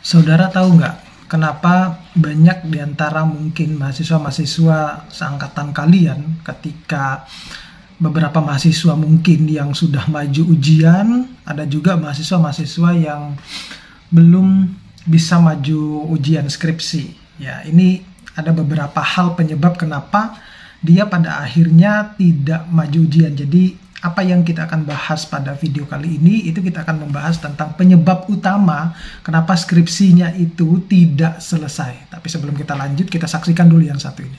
Saudara tahu nggak kenapa banyak di antara mungkin mahasiswa-mahasiswa seangkatan kalian ketika beberapa mahasiswa mungkin yang sudah maju ujian, ada juga mahasiswa-mahasiswa yang belum bisa maju ujian skripsi. Ya, ini ada beberapa hal penyebab kenapa dia pada akhirnya tidak maju ujian. Jadi apa yang kita akan bahas pada video kali ini, itu kita akan membahas tentang penyebab utama kenapa skripsinya itu tidak selesai. Tapi sebelum kita lanjut, kita saksikan dulu yang satu ini.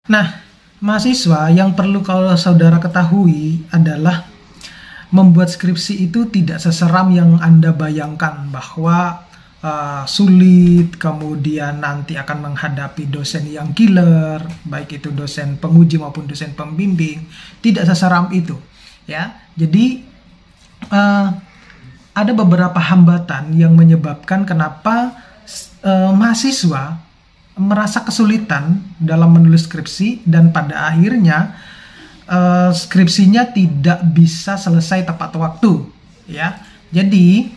Nah, mahasiswa yang perlu kalau saudara ketahui adalah membuat skripsi itu tidak seseram yang Anda bayangkan, bahwa sulit, kemudian nanti akan menghadapi dosen yang killer, baik itu dosen penguji maupun dosen pembimbing. Tidak seseram itu, ya. Jadi ada beberapa hambatan yang menyebabkan kenapa mahasiswa merasa kesulitan dalam menulis skripsi, dan pada akhirnya skripsinya tidak bisa selesai tepat waktu, ya. Jadi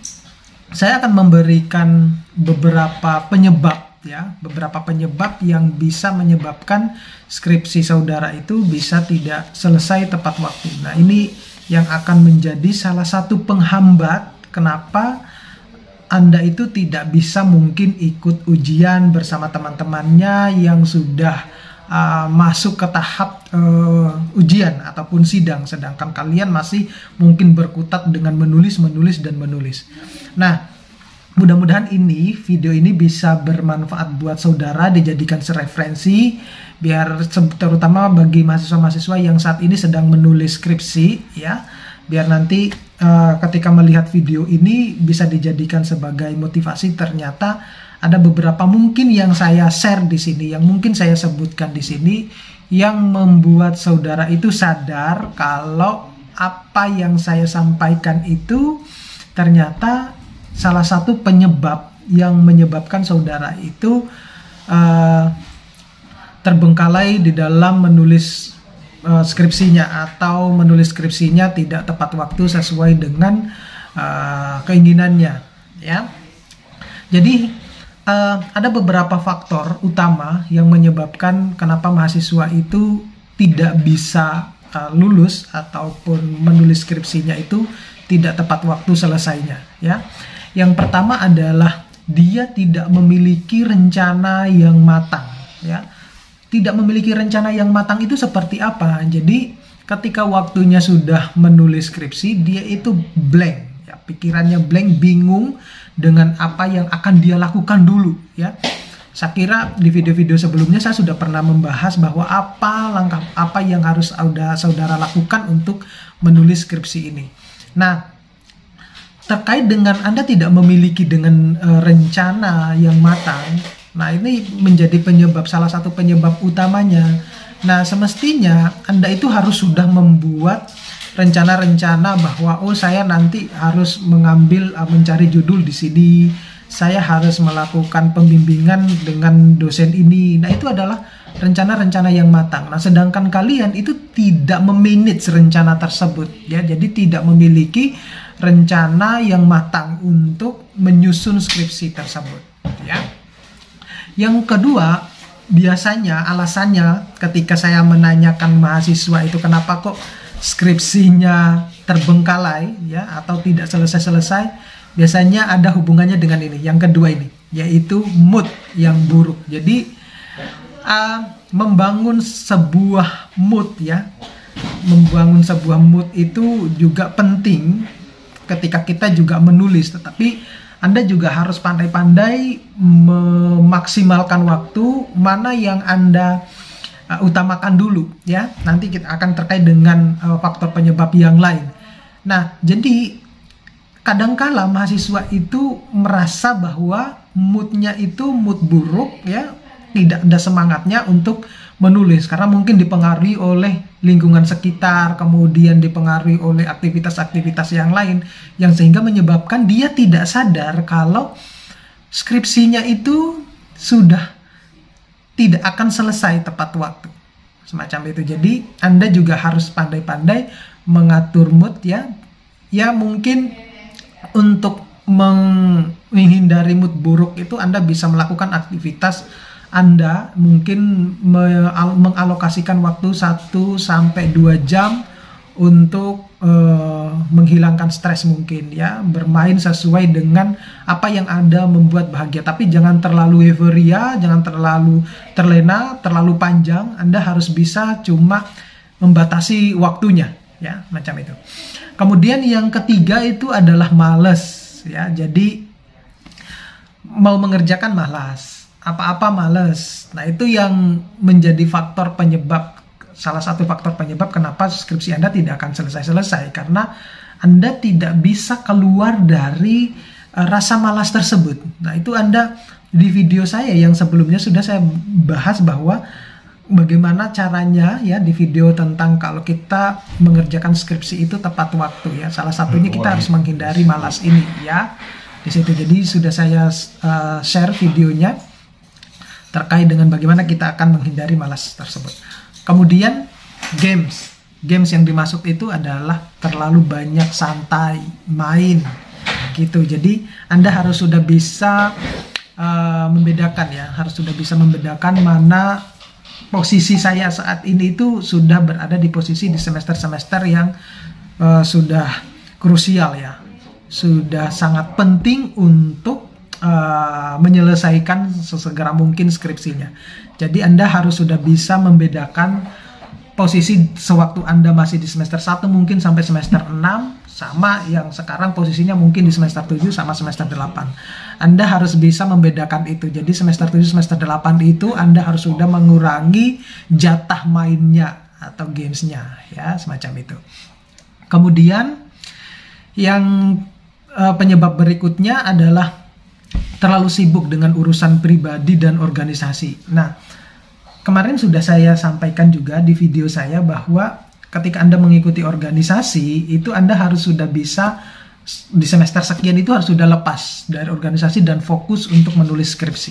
saya akan memberikan beberapa penyebab, ya, beberapa penyebab yang bisa menyebabkan skripsi saudara itu bisa tidak selesai tepat waktu. Nah, ini yang akan menjadi salah satu penghambat kenapa Anda itu tidak bisa mungkin ikut ujian bersama teman-temannya yang sudah masuk ke tahap ujian ataupun sidang, sedangkan kalian masih mungkin berkutat dengan menulis. Nah, mudah-mudahan video ini bisa bermanfaat buat saudara, dijadikan referensi, biar terutama bagi mahasiswa-mahasiswa yang saat ini sedang menulis skripsi, ya. Biar nanti ketika melihat video ini bisa dijadikan sebagai motivasi. Ternyata ada beberapa mungkin yang saya share di sini, yang mungkin saya sebutkan di sini, yang membuat saudara itu sadar kalau apa yang saya sampaikan itu ternyata salah satu penyebab yang menyebabkan saudara itu terbengkalai di dalam menulis skripsinya, atau menulis skripsinya tidak tepat waktu sesuai dengan keinginannya, ya. Jadi ada beberapa faktor utama yang menyebabkan kenapa mahasiswa itu tidak bisa lulus ataupun menulis skripsinya itu tidak tepat waktu selesainya, ya. Yang pertama adalah dia tidak memiliki rencana yang matang, ya. Tidak memiliki rencana yang matang itu seperti apa? Jadi ketika waktunya sudah menulis skripsi, dia itu blank, ya, pikirannya blank, bingung dengan apa yang akan dia lakukan dulu, ya. Saya kira di video-video sebelumnya saya sudah pernah membahas bahwa apa langkah apa yang harus saudara lakukan untuk menulis skripsi ini. Nah, terkait dengan Anda tidak memiliki dengan rencana yang matang, nah ini menjadi salah satu penyebab utamanya. Nah, semestinya Anda itu harus sudah membuat rencana-rencana bahwa saya nanti harus mencari judul di sini, saya harus melakukan pembimbingan dengan dosen ini. Nah, itu adalah rencana-rencana yang matang. Nah, sedangkan kalian itu tidak memanage rencana tersebut, ya. Jadi tidak memiliki rencana yang matang untuk menyusun skripsi tersebut, ya. Yang kedua, biasanya alasannya ketika saya menanyakan mahasiswa itu kenapa kok skripsinya terbengkalai, ya, atau tidak selesai-selesai, biasanya ada hubungannya dengan ini, yang kedua ini, yaitu mood yang buruk. Jadi membangun sebuah mood, ya, membangun sebuah mood itu juga penting ketika kita juga menulis, tetapi Anda juga harus pandai-pandai memaksimalkan waktu mana yang Anda utamakan dulu, ya. Nanti kita akan terkait dengan faktor penyebab yang lain. Nah, jadi kadangkala mahasiswa itu merasa bahwa moodnya itu mood buruk ya, tidak ada semangatnya untuk menulis karena mungkin dipengaruhi oleh lingkungan sekitar, kemudian dipengaruhi oleh aktivitas-aktivitas yang lain yang sehingga menyebabkan dia tidak sadar kalau skripsinya itu sudah tidak akan selesai tepat waktu. Semacam itu. Jadi Anda juga harus pandai-pandai mengatur mood ya. Ya mungkin untuk menghindari mood buruk itu Anda bisa melakukan aktivitas Anda, mungkin mengalokasikan waktu 1-2 jam untuk menghilangkan stres mungkin ya, bermain sesuai dengan apa yang Anda membuat bahagia, tapi jangan terlalu euforia, jangan terlalu terlena, terlalu panjang. Anda harus bisa cuma membatasi waktunya ya, macam itu. Kemudian yang ketiga itu adalah malas ya, jadi mau mengerjakan malas, apa-apa males. Nah, itu yang menjadi faktor penyebab, salah satu faktor penyebab kenapa skripsi Anda tidak akan selesai-selesai, karena Anda tidak bisa keluar dari rasa malas tersebut. Nah, itu Anda di video saya yang sebelumnya sudah saya bahas bahwa bagaimana caranya ya, di video tentang kalau kita mengerjakan skripsi itu tepat waktu ya. Salah satunya kita harus menghindari malas ini ya. Di situ jadi sudah saya share videonya terkait dengan bagaimana kita akan menghindari malas tersebut. Kemudian games yang dimaksud itu adalah terlalu banyak santai, main gitu. Jadi Anda harus sudah bisa membedakan ya, harus sudah bisa membedakan mana posisi saya saat ini itu sudah berada di posisi di semester-semester yang sudah krusial ya, sudah sangat penting untuk menyelesaikan sesegera mungkin skripsinya. Jadi Anda harus sudah bisa membedakan posisi sewaktu Anda masih di semester 1 mungkin sampai semester 6 sama yang sekarang posisinya mungkin di semester 7 sama semester 8. Anda harus bisa membedakan itu. Jadi semester 7 semester 8 itu Anda harus sudah mengurangi jatah mainnya atau gamesnya ya, semacam itu. Kemudian yang penyebab berikutnya adalah terlalu sibuk dengan urusan pribadi dan organisasi. Nah, kemarin sudah saya sampaikan juga di video saya bahwa ketika Anda mengikuti organisasi, itu Anda harus sudah bisa, di semester sekian itu harus sudah lepas dari organisasi dan fokus untuk menulis skripsi.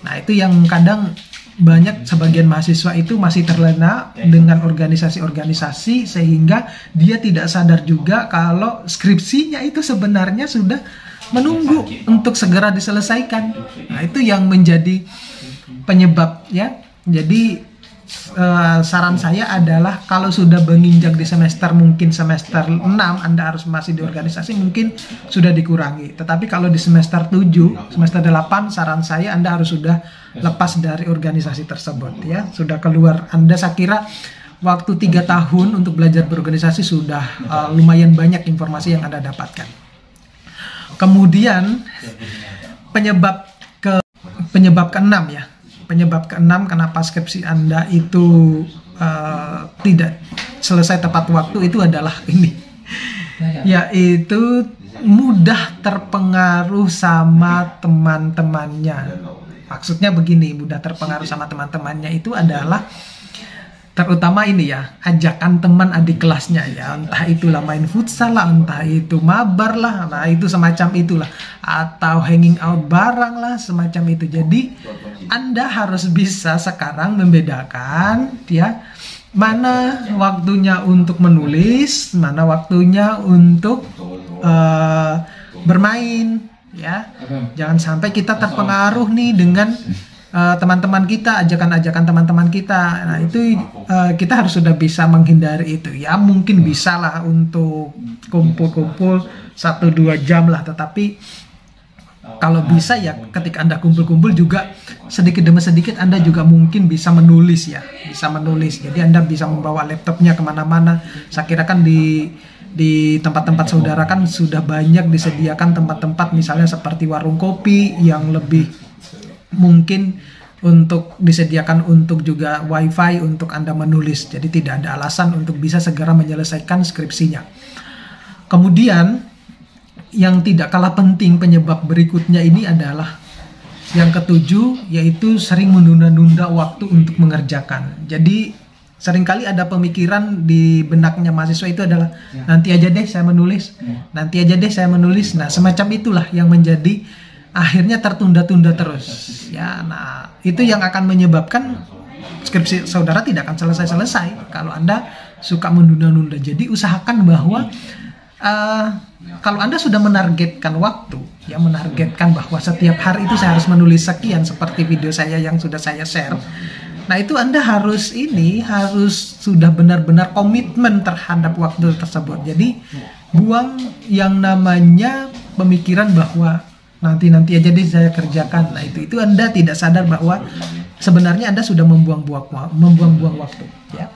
Nah, itu yang kadang banyak sebagian mahasiswa itu masih terlena dengan organisasi-organisasi sehingga dia tidak sadar juga kalau skripsinya itu sebenarnya sudah menunggu untuk segera diselesaikan. Nah, itu yang menjadi penyebab ya. Jadi saran saya adalah kalau sudah menginjak di semester mungkin semester 6 Anda harus masih di organisasi, mungkin sudah dikurangi. Tetapi kalau di semester 7, semester 8 saran saya Anda harus sudah lepas dari organisasi tersebut ya. Sudah keluar. Anda saya kira waktu 3 tahun untuk belajar berorganisasi sudah lumayan banyak informasi yang Anda dapatkan. Kemudian penyebab ke-6 ya. Penyebab ke-6 kenapa skripsi Anda itu tidak selesai tepat waktu itu adalah ini. Yaitu mudah terpengaruh sama teman-temannya. Maksudnya begini, mudah terpengaruh sama teman-temannya itu adalah terutama ini ya, ajakan teman adik kelasnya ya, entah itulah main futsal lah, entah itu mabar lah, nah itu semacam itulah, atau hanging out bareng lah, semacam itu. Jadi Anda harus bisa sekarang membedakan ya, mana waktunya untuk menulis, mana waktunya untuk bermain ya. Jangan sampai kita terpengaruh nih dengan teman-teman kita, ajakan-ajakan teman-teman kita. Nah, itu kita harus sudah bisa menghindari itu. Ya, mungkin bisa lah untuk kumpul-kumpul 1-2 jam lah, tetapi kalau bisa ya ketika Anda kumpul-kumpul juga sedikit demi sedikit Anda juga mungkin bisa menulis ya, bisa menulis. Jadi Anda bisa membawa laptopnya kemana-mana. Saya kira kan di tempat-tempat saudara kan sudah banyak disediakan tempat-tempat misalnya seperti warung kopi yang lebih mungkin untuk disediakan untuk juga wifi untuk Anda menulis. Jadi tidak ada alasan untuk bisa segera menyelesaikan skripsinya. Kemudian yang tidak kalah penting penyebab berikutnya ini adalah Yang ketujuh, yaitu sering menunda-nunda waktu untuk mengerjakan. Jadi seringkali ada pemikiran di benaknya mahasiswa itu adalah nanti aja deh saya menulis, nanti aja deh saya menulis. Nah, semacam itulah yang menjadi akhirnya tertunda-tunda terus. Ya, nah itu yang akan menyebabkan skripsi saudara tidak akan selesai-selesai kalau Anda suka menunda-nunda. Jadi usahakan bahwa kalau Anda sudah menargetkan waktu, ya menargetkan bahwa setiap hari itu saya harus menulis sekian seperti video saya yang sudah saya share. Nah, itu Anda harus sudah benar-benar komitmen terhadap waktu tersebut. Jadi buang yang namanya pemikiran bahwa nanti aja deh saya kerjakan. Nah, itu Anda tidak sadar bahwa sebenarnya Anda sudah membuang-buang waktu, ya.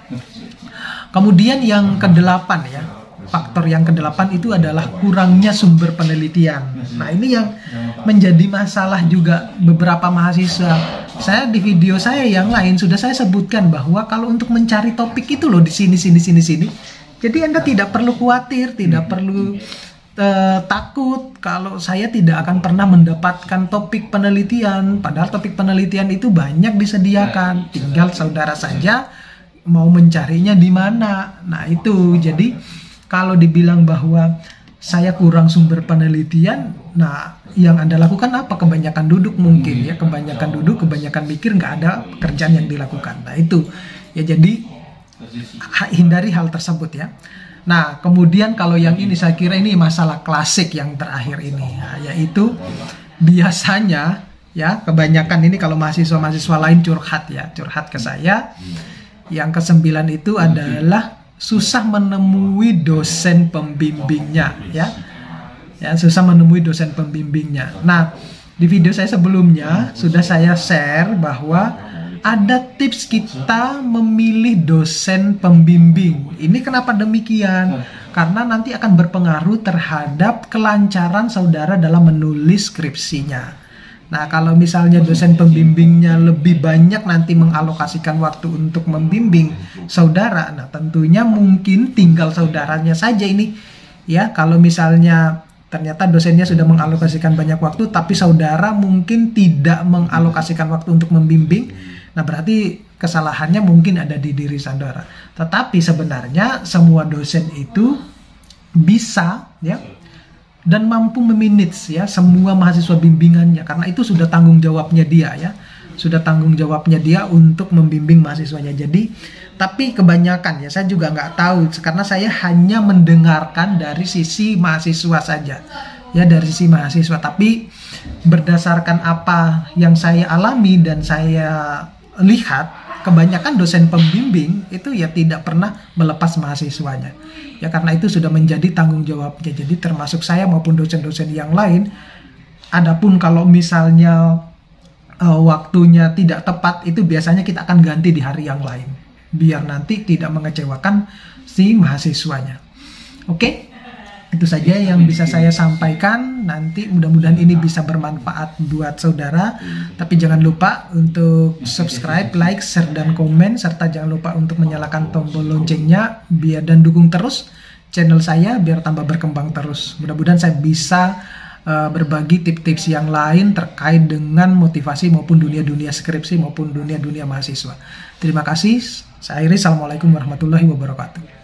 Kemudian yang kedelapan, ya. Faktor yang kedelapan itu adalah kurangnya sumber penelitian. Nah, ini yang menjadi masalah juga beberapa mahasiswa. Saya di video saya yang lain sudah saya sebutkan bahwa kalau untuk mencari topik itu loh di sini. Jadi Anda tidak perlu khawatir, tidak perlu takut kalau saya tidak akan pernah mendapatkan topik penelitian. Padahal topik penelitian itu banyak disediakan. Tinggal saudara saja mau mencarinya di mana. Nah, itu jadi kalau dibilang bahwa saya kurang sumber penelitian, nah yang Anda lakukan apa? Kebanyakan duduk mungkin, ya, kebanyakan duduk, kebanyakan mikir, nggak ada pekerjaan yang dilakukan. Nah, itu ya, jadi hindari hal tersebut, ya. Nah, kemudian kalau yang ini saya kira ini masalah klasik yang terakhir ini, ya, yaitu biasanya, ya, kebanyakan ini kalau mahasiswa lain curhat ke saya. Yang ke-9 itu adalah susah menemui dosen pembimbingnya, ya susah menemui dosen pembimbingnya. Nah, di video saya sebelumnya sudah saya share bahwa ada tips kita memilih dosen pembimbing. Ini kenapa demikian? Karena nanti akan berpengaruh terhadap kelancaran saudara dalam menulis skripsinya. Nah, kalau misalnya dosen pembimbingnya lebih banyak nanti mengalokasikan waktu untuk membimbing saudara, nah tentunya mungkin tinggal saudaranya saja ini, ya. Kalau misalnya ternyata dosennya sudah mengalokasikan banyak waktu, tapi saudara mungkin tidak mengalokasikan waktu untuk membimbing, nah berarti kesalahannya mungkin ada di diri saudara. Tetapi sebenarnya semua dosen itu bisa, ya, dan mampu memanage, ya, semua mahasiswa bimbingannya, karena itu sudah tanggung jawabnya dia, ya, sudah tanggung jawabnya dia untuk membimbing mahasiswanya. Jadi, tapi kebanyakan, ya, saya juga nggak tahu karena saya hanya mendengarkan dari sisi mahasiswa saja, ya, dari sisi mahasiswa. Tapi berdasarkan apa yang saya alami dan saya lihat, kebanyakan dosen pembimbing itu ya tidak pernah melepas mahasiswanya. Ya, karena itu sudah menjadi tanggung jawabnya. Jadi termasuk saya maupun dosen-dosen yang lain. Adapun kalau misalnya waktunya tidak tepat, itu biasanya kita akan ganti di hari yang lain, biar nanti tidak mengecewakan si mahasiswanya. Oke? Itu saja yang bisa saya sampaikan. Nanti mudah-mudahan ini bisa bermanfaat buat saudara. Tapi jangan lupa untuk subscribe, like, share, dan komen. Serta jangan lupa untuk menyalakan tombol loncengnya dan dukung terus channel saya biar tambah berkembang terus. Mudah-mudahan saya bisa berbagi tips-tips yang lain terkait dengan motivasi maupun dunia-dunia skripsi maupun dunia-dunia mahasiswa. Terima kasih. Saya akhiri. Assalamualaikum warahmatullahi wabarakatuh.